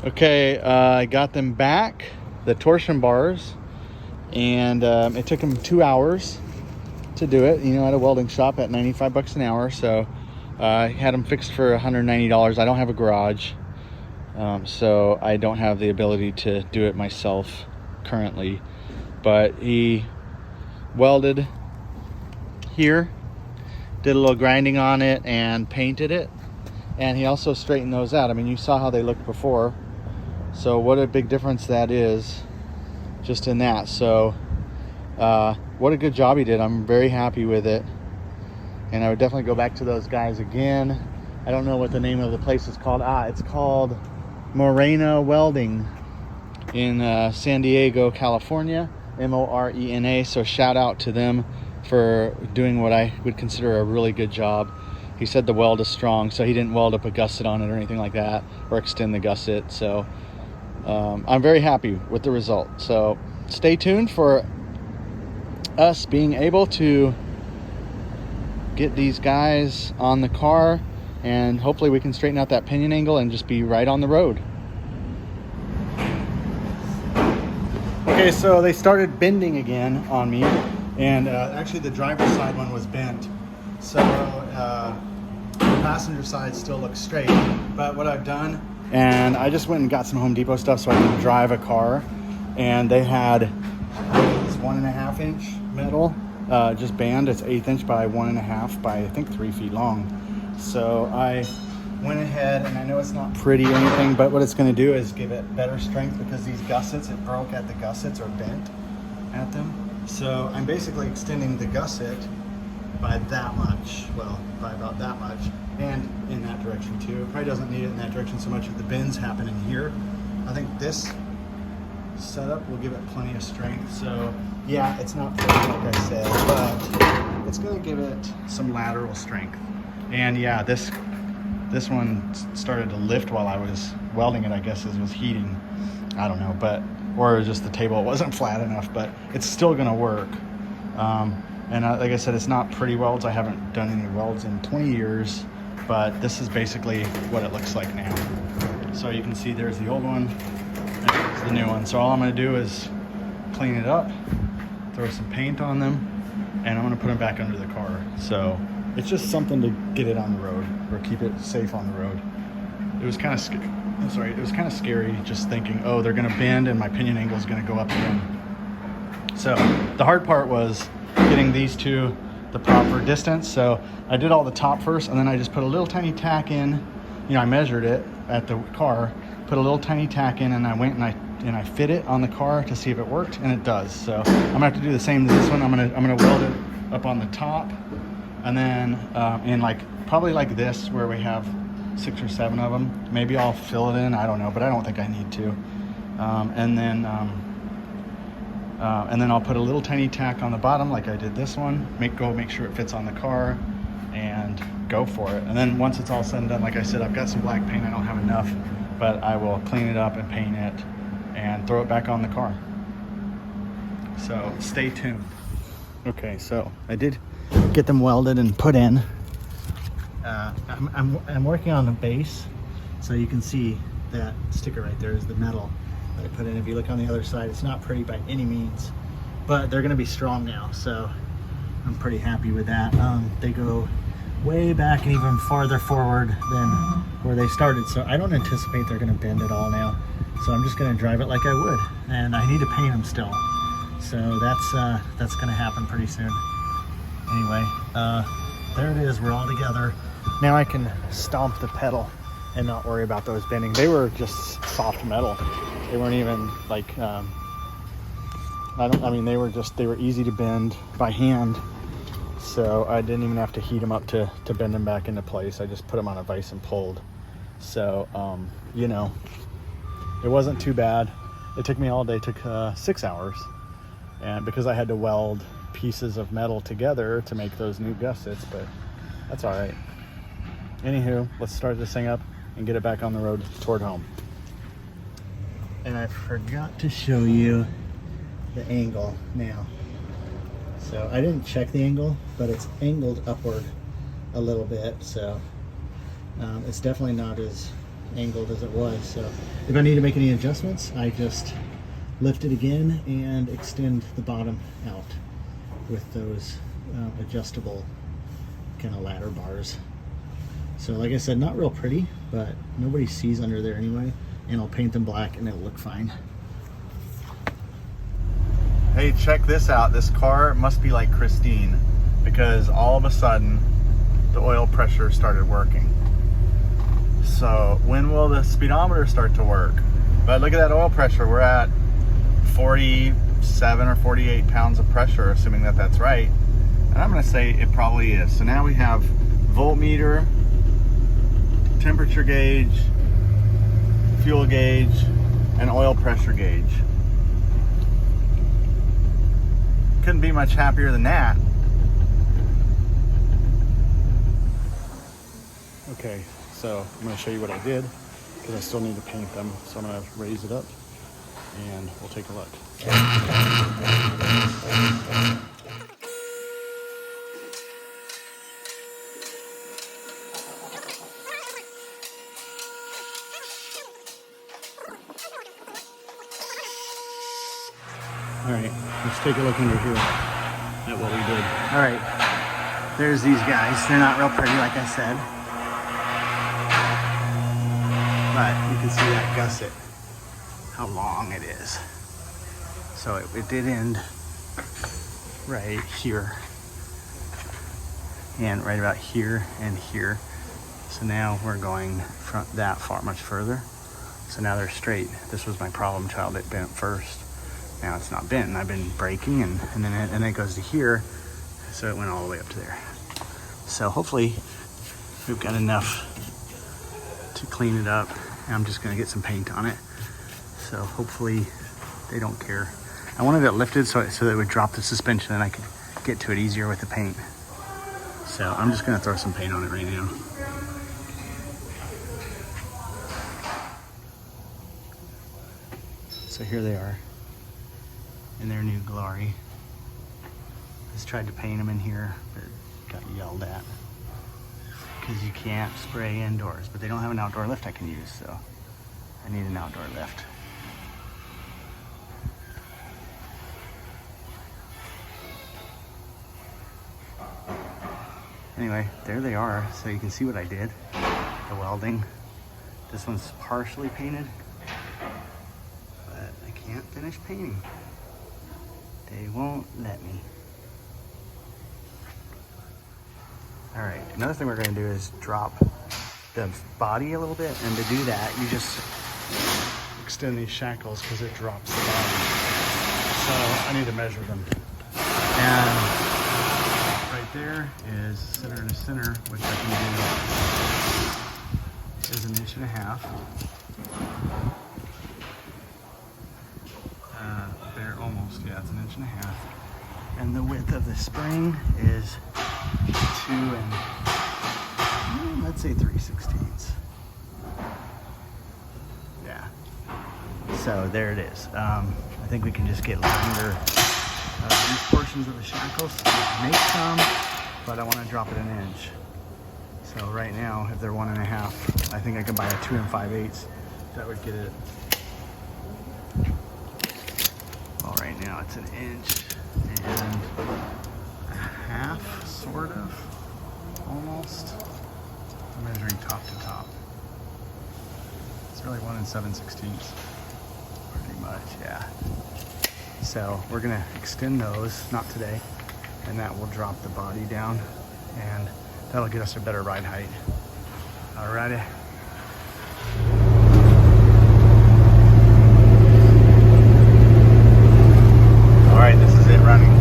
Okay, I got them back, the torsion bars, and it took them 2 hours to do it, at a welding shop at 95 bucks an hour. So I had them fixed for $190. I don't have a garage, so I don't have the ability to do it myself currently. But he welded here, did a little grinding on it, and painted it. And he also straightened those out. I mean, you saw how they looked before. So what a big difference that is just in that. So what a good job he did. I'm very happy with it. And I would definitely go back to those guys again. I don't know what the name of the place is called. It's called Morena Welding in San Diego, California. Morena. So shout out to them for doing what I would consider a really good job. He said the weld is strong, so he didn't weld up a gusset on it or anything like that, or extend the gusset. So I'm very happy with the result. So stay tuned for us being able to get these guys on the car, and hopefully we can straighten out that pinion angle and just be right on the road. Okay, so they started bending again on me, and actually the driver's side one was bent. So the passenger side still looks straight. But what I've done, and I just went and got some Home Depot stuff so I can drive a car, and they had this 1.5 inch metal, just band. It's 1/8 inch by 1.5 by I think 3 feet long. So I went ahead, and I know it's not pretty or anything, but what it's going to do is give it better strength, because these gussets, it broke at the gussets, or bent at them. So I'm basically extending the gusset by that much, well, by about that much, and in that direction too. Probably doesn't need it in that direction so much if the bends happen in here. I think this setup will give it plenty of strength. So yeah, it's not pretty like I said, but it's going to give it some lateral strength. And yeah, this one started to lift while I was welding it, I guess, as it was heating. I don't know, but, or it was just the table, it wasn't flat enough, but it's still going to work. And like I said, it's not pretty welds. I haven't done any welds in 20 years, but this is basically what it looks like now. So you can see there's the old one, and there's the new one. So all I'm gonna do is clean it up, throw some paint on them, and I'm gonna put them back under the car. So it's just something to get it on the road, or keep it safe on the road. It was kind of scary. It was kind of scary just thinking, oh, they're gonna bend and my pinion angle is gonna go up again. So the hard part was getting these two the proper distance. So I did all the top first, and then I just put a little tiny tack in. I measured it at the car, put a little tiny tack in, and I went and I fit it on the car to see if it worked, and it does. So I'm gonna have to do the same to this one. I'm gonna weld it up on the top, and then in probably like this, where we have 6 or 7 of them. Maybe I'll fill it in, I don't know, but I don't think I need to. And then I'll put a little tiny tack on the bottom like I did this one, make sure it fits on the car, and go for it. And then once it's all said and done, like I said, I've got some black paint. I don't have enough, but I will clean it up and paint it and throw it back on the car. So stay tuned. Okay, so I did get them welded and put in. I'm working on the base, so you can see that sticker right there is the metal that I put in. If you look on the other side, it's not pretty by any means, but they're going to be strong now, so I'm pretty happy with that. They go way back and even farther forward than where they started, so I don't anticipate they're going to bend at all now. So I'm just going to drive it like I would, and I need to paint them still, so that's going to happen pretty soon. Anyway, there it is. We're all together now. I can stomp the pedal and not worry about those bending. They were just soft metal. They weren't even like they were easy to bend by hand, so I didn't even have to heat them up to bend them back into place. I just put them on a vise and pulled. So it wasn't too bad. It took me all day. It took 6 hours, and because I had to weld pieces of metal together to make those new gussets, but that's all right. Anywho, let's start this thing up and get it back on the road toward home. And I forgot to show you the angle now. So I didn't check the angle, but it's angled upward a little bit, so it's definitely not as angled as it was. So if I need to make any adjustments, I just lift it again and extend the bottom out with those adjustable kind of ladder bars. So like I said, not real pretty, but nobody sees under there anyway, and I'll paint them black and it'll look fine. Hey, check this out. This car must be like Christine, because all of a sudden the oil pressure started working. So when will the speedometer start to work? But look at that oil pressure. We're at 47 or 48 pounds of pressure, assuming that that's right. And I'm gonna say it probably is. So now we have voltmeter, temperature gauge, fuel gauge, and oil pressure gauge. Couldn't be much happier than that. Okay, so I'm going to show you what I did, because I still need to paint them. So I'm going to raise it up and we'll take a look. All right, let's take a look under here at what we did. All right, there's these guys. They're not real pretty, like I said. But you can see that gusset, how long it is. So it did end right here. And right about here and here. So now we're going that far, much further. So now they're straight. This was my problem child, it bent first. Now it's not bent, and I've been braking, and then it goes to here, so it went all the way up to there. So hopefully we've got enough to clean it up. And I'm just gonna get some paint on it. So hopefully they don't care. I wanted it lifted so that it would drop the suspension and I could get to it easier with the paint. So I'm just gonna throw some paint on it right now. So here they are in their new glory. Just tried to paint them in here, but got yelled at because you can't spray indoors, but they don't have an outdoor lift I can use, so I need an outdoor lift. Anyway, there they are, so you can see what I did, the welding. This one's partially painted, but I can't finish painting. They won't let me. All right, another thing we're gonna do is drop the body a little bit, and to do that, you just extend these shackles because it drops the body. So I need to measure them. And right there is center to center, which I can do is 1.5 inches. There, almost, yeah, it's 1.5 inches. And the width of the spring is 2 and let's say 3/16. Yeah. So there it is. I think we can just get longer these portions of the shackles. Make some, but I want to drop it 1 inch. So right now, if they're 1.5, I think I could buy a 2 5/8. That would get it. Well, right now it's 1 inch and a half, sort of, almost. I'm measuring top to top. It's really 1 7/16, pretty much, yeah. So we're gonna extend those, not today, and that will drop the body down, and that'll get us a better ride height. Alrighty. All right, this is it running.